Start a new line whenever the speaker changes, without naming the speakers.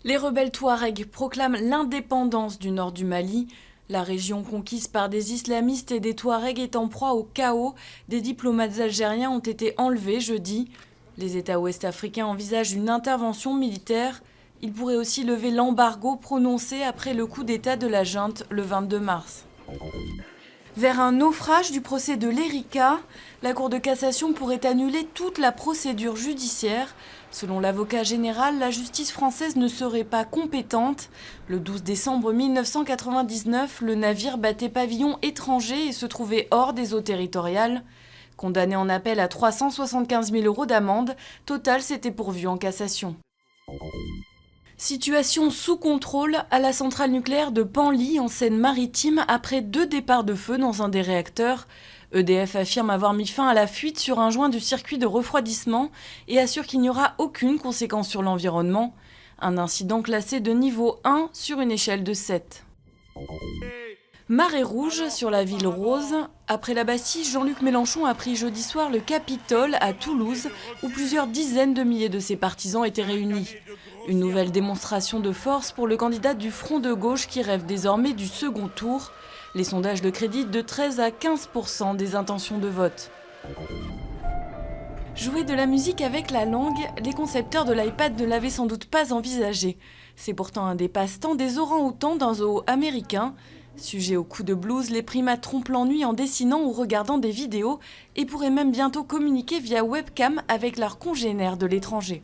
Les rebelles Touaregs proclament l'indépendance du nord du Mali. La région conquise par des islamistes et des Touaregs est en proie au chaos. Des diplomates algériens ont été enlevés jeudi. Les États ouest-africains envisagent une intervention militaire. Ils pourraient aussi lever l'embargo prononcé après le coup d'État de la junte le 22 mars. Vers un naufrage du procès de l'Erika, la Cour de cassation pourrait annuler toute la procédure judiciaire. Selon l'avocat général, la justice française ne serait pas compétente. Le 12 décembre 1999, le navire battait pavillon étranger et se trouvait hors des eaux territoriales. Condamné en appel à 375 000 € d'amende, Total s'était pourvu en cassation. Situation sous contrôle à la centrale nucléaire de Penly en Seine-Maritime après 2 départs de feu dans un des réacteurs. EDF affirme avoir mis fin à la fuite sur un joint du circuit de refroidissement et assure qu'il n'y aura aucune conséquence sur l'environnement. Un incident classé de niveau 1 sur une échelle de 7. Marée rouge sur la ville rose. Après la Bastille, Jean-Luc Mélenchon a pris jeudi soir le Capitole à Toulouse, où plusieurs dizaines de milliers de ses partisans étaient réunis. Une nouvelle démonstration de force pour le candidat du Front de gauche qui rêve désormais du second tour. Les sondages le créditent de 13 à 15% des intentions de vote. Jouer de la musique avec la langue, les concepteurs de l'iPad ne l'avaient sans doute pas envisagé. C'est pourtant un des passe-temps des orang-outans d'un zoo américain. Sujets au coup de blues, les primates trompent l'ennui en dessinant ou regardant des vidéos et pourraient même bientôt communiquer via webcam avec leurs congénères de l'étranger.